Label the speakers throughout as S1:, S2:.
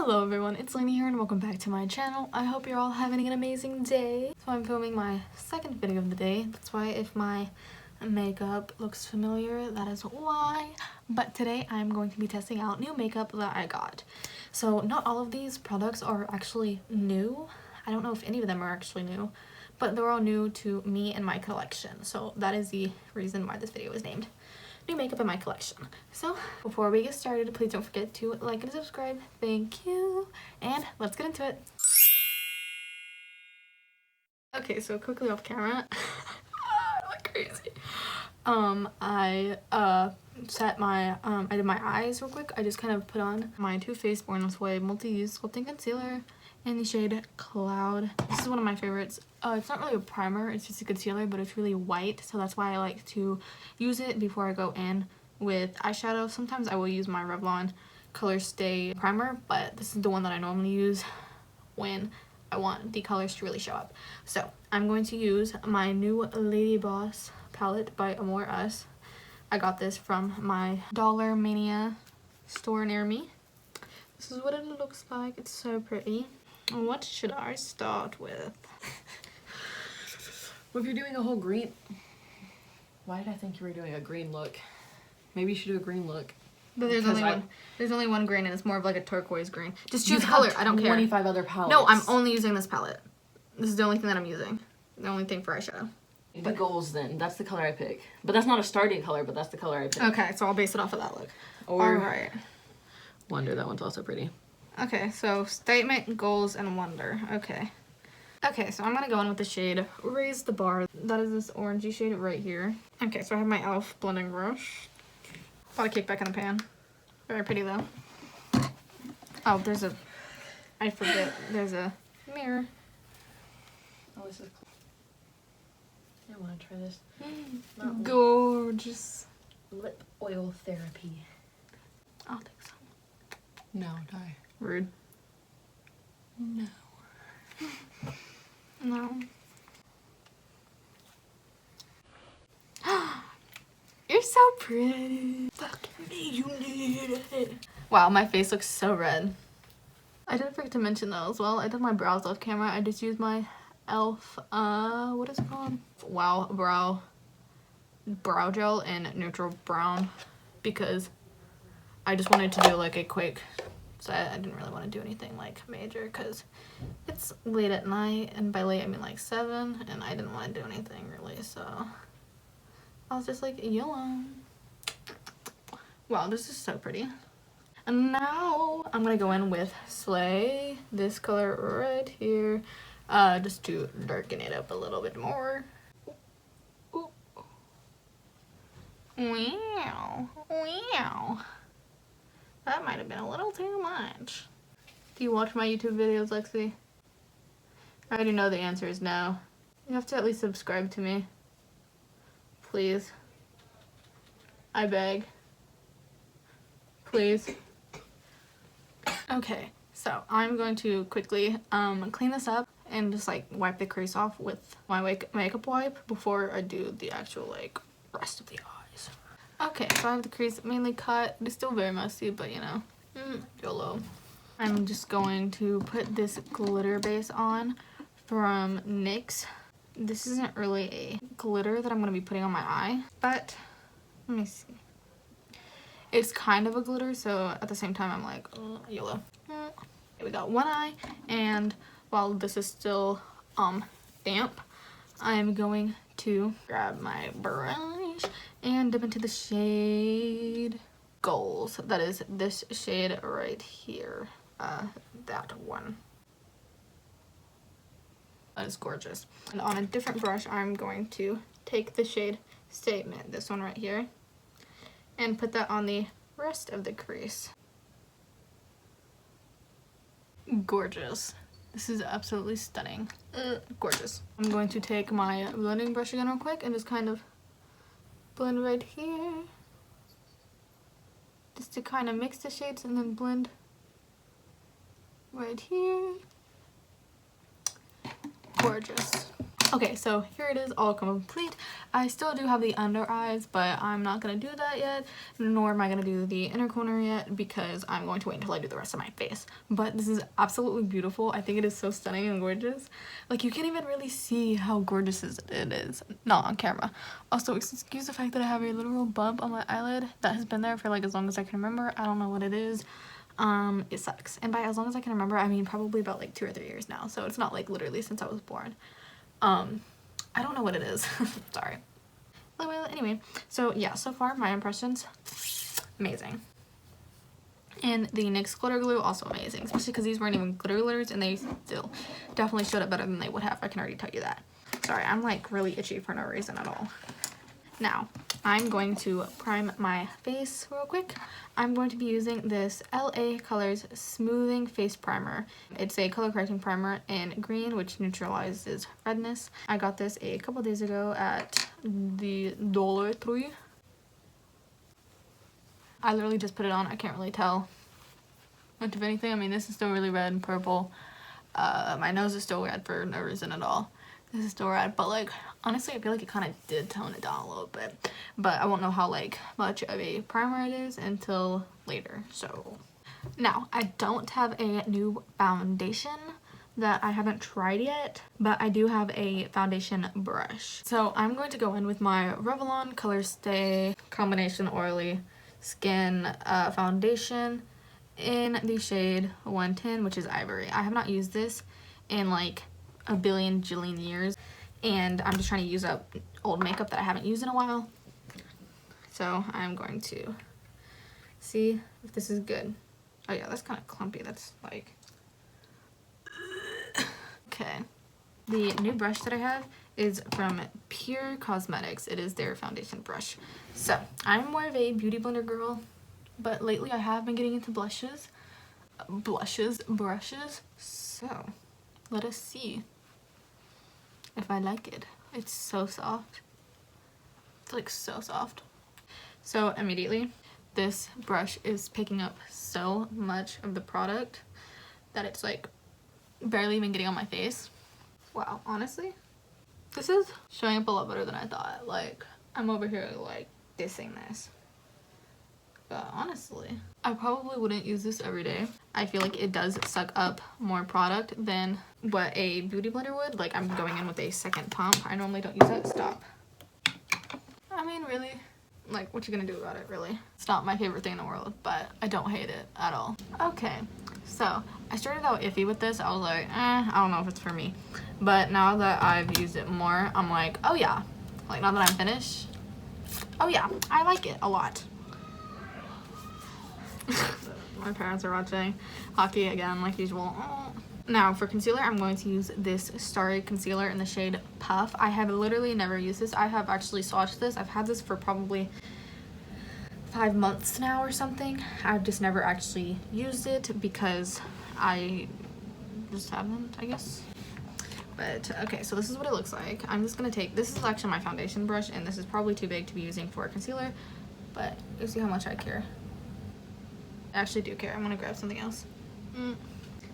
S1: Hello everyone, it's Lainey here and welcome back to my channel. I hope you're all having an amazing day. So I'm filming my second video of the day. That's why if my makeup looks familiar, that is why. But today I'm going to be testing out new makeup that I got. So not all of these products are actually new. I don't know if any of them are actually new, but they're all new to me and my collection. So that is the reason why this video is named New Makeup in My Collection. So before we get started, please don't forget to like and subscribe. Thank you, and let's get into it. Okay, so quickly off camera, I look crazy. I set my I did my eyes real quick. I just kind of put on my Too Faced Born This Way multi-use sculpting concealer in the shade Cloud. This is one of my favorites. It's not really a primer, it's just a concealer, but it's really white, so that's why I like to use it before I go in with eyeshadow. Sometimes I will use my Revlon Color Stay primer, but this is the one that I normally use when I want the colors to really show up. So I'm going to use my new Lady Boss palette by Amore Us. I got this from my Dollar Mania store near me. This is what it looks like. It's so pretty. What should I start with?
S2: Well, if you're doing a whole green... Why did I think you were doing a green look? Maybe you should do a green look.
S1: But there's only one green, and it's more of like a turquoise green. Just choose color. I don't care.
S2: 25 other palettes.
S1: No, I'm only using this palette. This is the only thing that I'm using. The only thing for eyeshadow.
S2: The goals then. That's the color I pick. But that's not a starting color, but that's the color I pick.
S1: Okay, so I'll base it off of that look.
S2: Or
S1: Alright.
S2: Wonder, that one's also pretty.
S1: Okay, so Statement, Goals, and Wonder. Okay. Okay, so I'm gonna go in with the shade Raise the Bar. That is this orangey shade right here. Okay, so I have my e.l.f. blending brush. A lot of cake back in the pan. Very pretty though. Oh, I forget, there's a mirror.
S2: Oh, this is... I want to try this.
S1: Gorgeous.
S2: Lip oil therapy.
S1: I'll take some.
S2: No, die.
S1: Rude.
S2: No.
S1: No. You're so pretty. Look at me, you need it. Wow, my face looks so red. I didn't forget to mention though as well, I did my brows off camera. I just used my e.l.f. What is it called? Wow brow gel in neutral brown because I just wanted to do like a quick set. I didn't really want to do anything like major because it's late at night, and by late I mean like 7, and I didn't want to do anything really, so I was just like, YOLO. Wow, this is so pretty. And now I'm gonna go in with Slay, this color right here, just to darken it up a little bit more. Ooh. Wow, wow. That might have been a little too much. Do you watch my YouTube videos, Lexi? I already know the answer is no. You have to at least subscribe to me. Please. I beg. Please. Okay, so I'm going to quickly clean this up and just like wipe the crease off with my makeup wipe before I do the actual like rest of the eyes. Okay, so I have the crease mainly cut. It's still very messy, but you know, YOLO. I'm just going to put this glitter base on from NYX. This isn't really a glitter that I'm going to be putting on my eye, but let me see. It's kind of a glitter, so at the same time I'm like, YOLO. Okay, we got one eye, and while this is still damp, I'm going to grab my brush and dip into the shade Goals. That is this shade right here. That one. That is gorgeous. And on a different brush, I'm going to take the shade Statement, this one right here, and put that on the rest of the crease. Gorgeous. This is absolutely stunning. Gorgeous. I'm going to take my blending brush again real quick and just kind of blend right here. Just to kind of mix the shades and then blend right here. Gorgeous. Okay, so here it is all complete. I still do have the under eyes, but I'm not gonna do that yet, nor am I gonna do the inner corner yet because I'm going to wait until I do the rest of my face. But this is absolutely beautiful. I think it is so stunning and gorgeous. Like, you can't even really see how gorgeous it is, not on camera. Also, excuse the fact that I have a literal bump on my eyelid that has been there for like as long as I can remember. I don't know what it is. It sucks. And by as long as I can remember, I mean probably about like 2 or 3 years now. So it's not like literally since I was born. I don't know what it is. Sorry. Well, anyway, so yeah, so far my impressions, amazing. And the NYX glitter glue, also amazing, especially because these weren't even glitters and they still definitely showed up better than they would have. I can already tell you that. Sorry, I'm like really itchy for no reason at all. Now, I'm going to prime my face real quick. I'm going to be using this LA Colors Smoothing Face Primer. It's a color correcting primer in green, which neutralizes redness. I got this a couple days ago at the Dollar Tree. I literally just put it on. I can't really tell much of anything. I mean, this is still really red and purple. My nose is still red for no reason at all. This is still red, but like honestly I feel like it kind of did tone it down a little bit, but I won't know how like much of a primer it is until later. So now I don't have a new foundation that I haven't tried yet, but I do have a foundation brush. So I'm going to go in with my Revlon Color Stay Combination Oily Skin foundation in the shade 110, which is Ivory. I have not used this in like a billion jillion years, and I'm just trying to use up old makeup that I haven't used in a while. So I'm going to see if this is good. Oh yeah, that's kind of clumpy. That's like okay. The new brush that I have is from Pure Cosmetics. It is their foundation brush. So I'm more of a beauty blender girl, but lately I have been getting into brushes. So let us see if I like it. It's so soft. It's like so soft. So immediately this brush is picking up so much of the product that it's like barely even getting on my face. Wow, honestly, this is showing up a lot better than I thought. Like, I'm over here like dissing this. But honestly, I probably wouldn't use this every day. I feel like it does suck up more product than what a beauty blender would. Like, I'm going in with a second pump. I normally don't use that. Stop. I mean, really, like, what you gonna do about it, really? It's not my favorite thing in the world, but I don't hate it at all. Okay, so I started out iffy with this. I was like, I don't know if it's for me. But now that I've used it more, I'm like, oh yeah. Like, now that I'm finished, oh yeah, I like it a lot. My parents are watching hockey again, like usual. Now for concealer, I'm going to use this Starry Concealer in the shade Puff. I have literally never used this. I have actually swatched this. I've had this for probably 5 months now or something. I've just never actually used it because I just haven't, I guess. But okay, so this is what it looks like. I'm just gonna take, this is actually my foundation brush, and this is probably too big to be using for concealer, but you see how much I care. I actually do care. I'm gonna grab something else.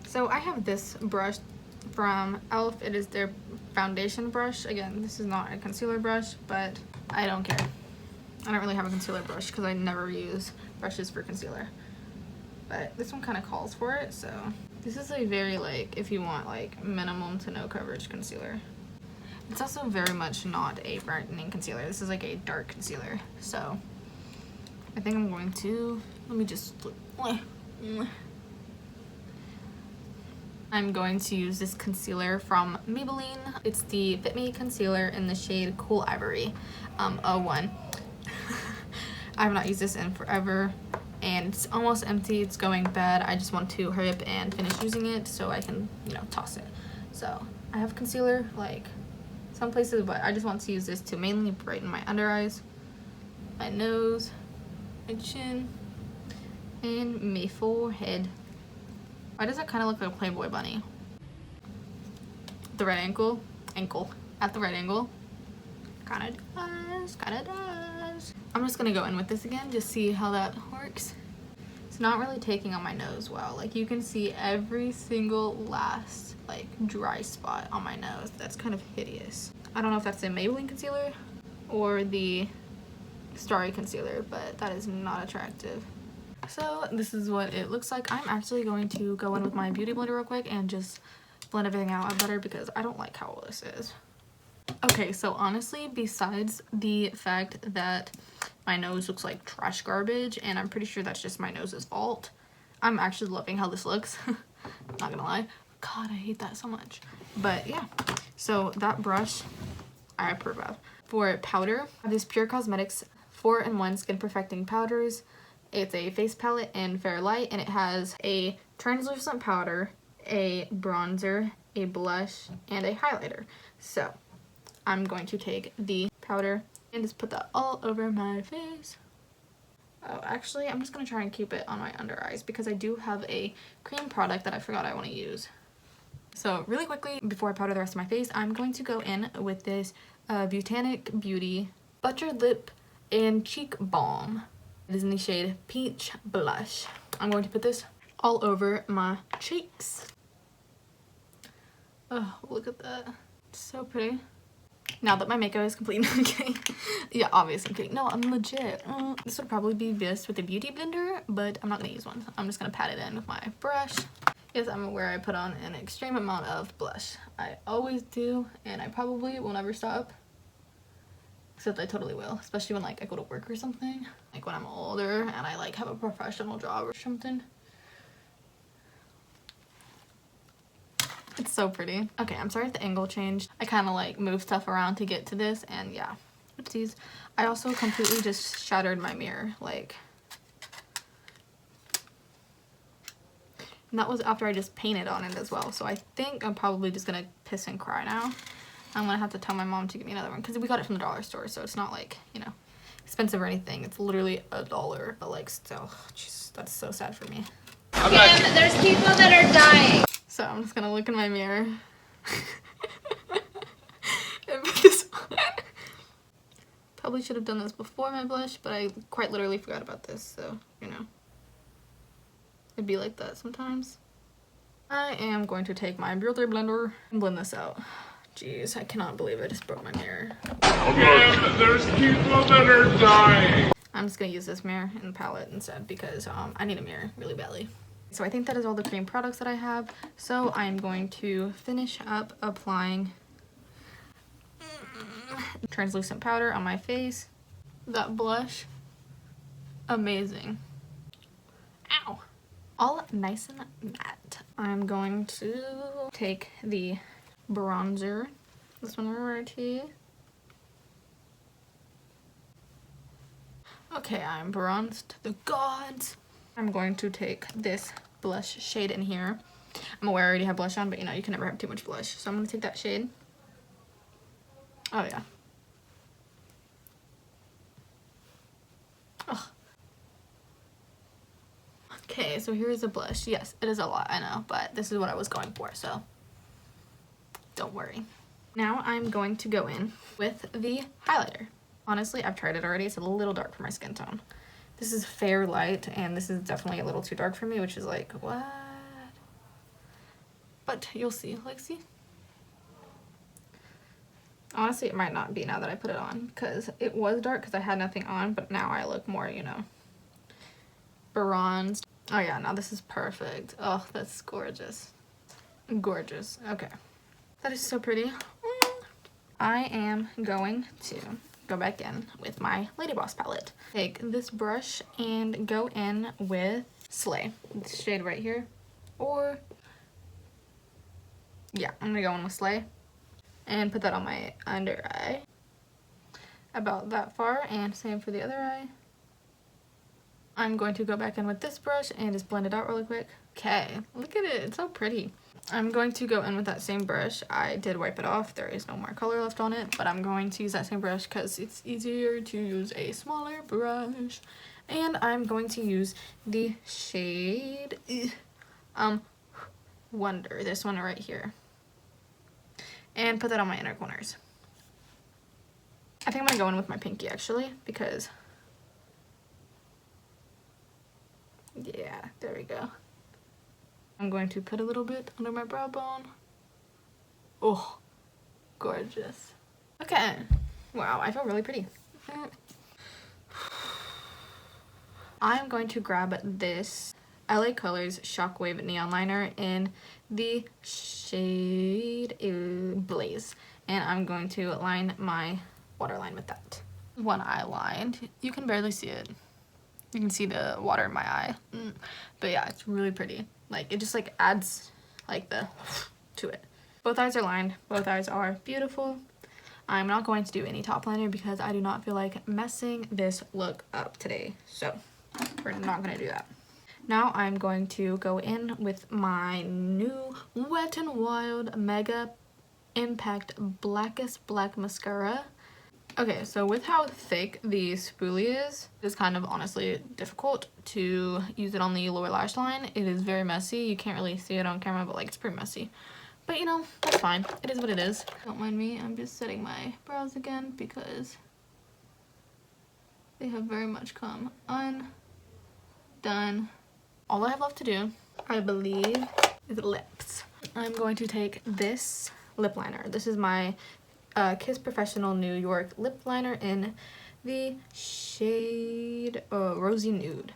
S1: So I have this brush from e.l.f. It is their foundation brush. Again, this is not a concealer brush, but I don't care. I don't really have a concealer brush because I never use brushes for concealer. But this one kind of calls for it, so. This is a very, like, if you want, like, minimum to no coverage concealer. It's also very much not a brightening concealer. This is like a dark concealer, so. I think I'm going to, let me just, I'm going to use this concealer from Maybelline. It's the Fit Me Concealer in the shade Cool Ivory 01. I have not used this in forever, and it's almost empty. It's going bad. I just want to hurry up and finish using it so I can, you know, toss it. So I have concealer like some places, but I just want to use this to mainly brighten my under eyes, my nose, my chin, and my forehead. Why does that kind of look like a Playboy bunny? The right ankle, at the right angle. Kinda does. I'm just gonna go in with this again, just see how that works. It's not really taking on my nose well. Like, you can see every single last, like, dry spot on my nose. That's kind of hideous. I don't know if that's the Maybelline concealer or the Starry concealer, but that is not attractive. So this is what it looks like. I'm actually going to go in with my beauty blender real quick and just blend everything out better because I don't like how this is. Okay, so honestly, besides the fact that my nose looks like trash garbage, and I'm pretty sure that's just my nose's fault, I'm actually loving how this looks. Not gonna lie. God, I hate that so much. But yeah, so that brush I approve of. For powder, I have this Pure Cosmetics 4-in-1 Skin Perfecting Powders. It's a face palette in Fair Light, and it has a translucent powder, a bronzer, a blush, and a highlighter. So I'm going to take the powder and just put that all over my face. Oh, actually, I'm just going to try and keep it on my under eyes because I do have a cream product that I forgot I want to use. So really quickly, before I powder the rest of my face, I'm going to go in with this Botanic Beauty Buttered Lip and Cheek Balm. It is in the shade Peach Blush. I'm going to put this all over my cheeks. Oh, look at that. It's so pretty. Now that my makeup is complete, I'm kidding. Yeah, obviously I'm kidding. No, I'm legit. This would probably be best with a beauty blender, but I'm not gonna use one. I'm just gonna pat it in with my brush. Yes, I'm aware I put on an extreme amount of blush. I always do, and I probably will never stop. Except I totally will, especially when like I go to work or something. Like when I'm older and I like have a professional job or something. It's so pretty. Okay, I'm sorry if the angle changed. I kind of like moved stuff around to get to this, and yeah. Oopsies. I also completely just shattered my mirror, like. And that was after I just painted on it as well. So I think I'm probably just gonna piss and cry now. I'm gonna have to tell my mom to get me another one because we got it from the dollar store, so it's not like, you know, expensive or anything. It's literally $1, but like still, jeez, that's so sad for me.
S3: Kim, there's people that are dying.
S1: So I'm just gonna look in my mirror and put this on. Probably should have done this before my blush, but I quite literally forgot about this, so, you know. It'd be like that sometimes. I am going to take my beauty blender and blend this out. Jeez, I cannot believe I just broke my mirror.
S3: Kim, there's people that are dying.
S1: I'm just gonna use this mirror and palette instead because I need a mirror really badly. So I think that is all the cream products that I have. So I'm going to finish up applying translucent powder on my face. That blush, amazing. Ow. All nice and matte. I'm going to take the bronzer, this one right here. Okay, I'm bronzed to the gods. I'm going to take this blush shade in here. I'm aware I already have blush on, but you know, you can never have too much blush. So I'm going to take that shade. Oh yeah. Ugh. Okay, so here's the blush. Yes, it is a lot, I know, but this is what I was going for, so don't worry. Now I'm going to go in with the highlighter. Honestly, I've tried it already. It's a little dark for my skin tone. This is Fair Light, and this is definitely a little too dark for me, which is like, what? But you'll see. Like, see? Honestly, it might not be now that I put it on, because it was dark because I had nothing on, but now I look more, you know, bronzed. Oh yeah, now this is perfect. Oh, that's gorgeous. Gorgeous. Okay. That is so pretty. I am going to go back in with my Lady Boss palette. Take this brush and go in with Slay. This shade right here. Or, yeah, I'm gonna go in with Slay. And put that on my under eye. About that far, and same for the other eye. I'm going to go back in with this brush and just blend it out really quick. Okay, look at it, it's so pretty. I'm going to go in with that same brush. I did wipe it off. There is no more color left on it, but I'm going to use that same brush because it's easier to use a smaller brush. And I'm going to use the shade Wonder, this one right here. And put that on my inner corners. I think I'm gonna go in with my pinky actually, because yeah, there we go. I'm going to put a little bit under my brow bone. Oh, gorgeous. Okay. Wow, I feel really pretty. I'm going to grab this LA Colors Shockwave Neon Liner in the shade Blaze. And I'm going to line my waterline with that. One eye lined. You can barely see it. You can see the water in my eye. But yeah, it's really pretty. Like, it just like adds like the to it. Both eyes are lined. Both eyes are beautiful. I'm not going to do any top liner because I do not feel like messing this look up today. So we're not going to do that. Now I'm going to go in with my new Wet n Wild Mega Impact Blackest Black Mascara. Okay, so with how thick the spoolie is, it's kind of honestly difficult to use it on the lower lash line. It is very messy. You can't really see it on camera, but like it's pretty messy. But you know, that's fine. It is what it is. Don't mind me. I'm just setting my brows again because they have very much come undone. All I have left to do, I believe, is lips. I'm going to take this lip liner. This is my Kiss Professional New York lip liner in the shade Rosy Nude.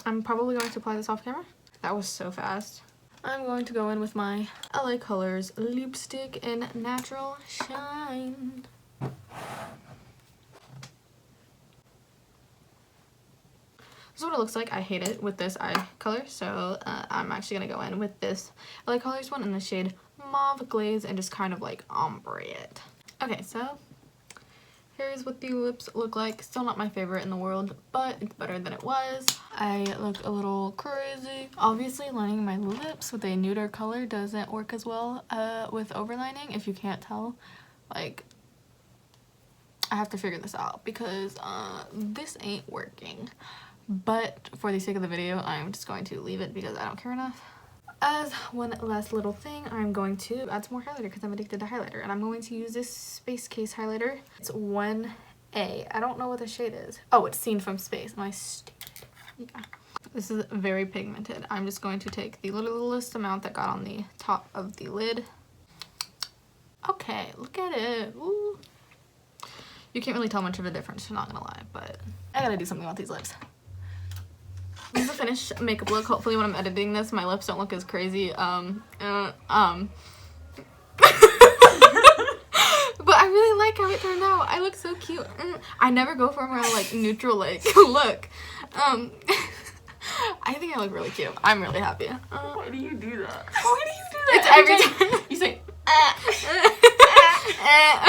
S1: I'm probably going to apply this off camera. That was so fast. I'm going to go in with my LA Colors lipstick in Natural Shine. This is what it looks like. I hate it with this eye color, so I'm actually going to go in with this LA Colors one in the shade Mauve Glaze and just kind of like ombre it. Okay, so here's what the lips look like. Still not my favorite in the world, but it's better than it was. I look a little crazy. Obviously, lining my lips with a nuder color doesn't work as well with overlining, if you can't tell. Like, I have to figure this out because this ain't working. But for the sake of the video, I'm just going to leave it because I don't care enough. As one last little thing, I'm going to add some more highlighter because I'm addicted to highlighter. And I'm going to use this Space Case highlighter. It's 1A. I don't know what the shade is. Oh, it's Seen from Space. Am I stupid? Yeah. This is very pigmented. I'm just going to take the littlest amount that got on the top of the lid. Okay, look at it. Ooh. You can't really tell much of a difference, I'm not gonna lie, but I gotta do something about these lips. This is a finished makeup look. Hopefully when I'm editing this, my lips don't look as crazy. But I really like how it turned out. I look so cute. I never go for a more like neutral like look. I think I look really cute. I'm really happy.
S2: Why do you do that?
S1: Why do you do that? It's every time.
S2: You say,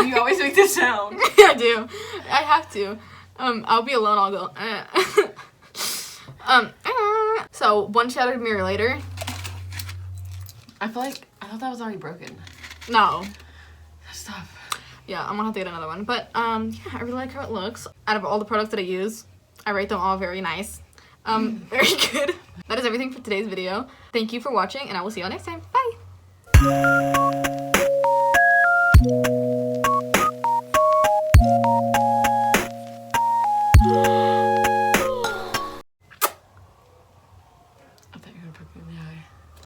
S2: you always make this sound.
S1: I do. I have to. I'll be alone, I'll go, So, one shattered mirror later.
S2: I thought that was already broken.
S1: No.
S2: Stop.
S1: Yeah, I'm gonna have to get another one. But, yeah, I really like how it looks. Out of all the products that I use, I rate them all very nice. Very good. That is everything for today's video. Thank you for watching, and I will see you all next time. Bye!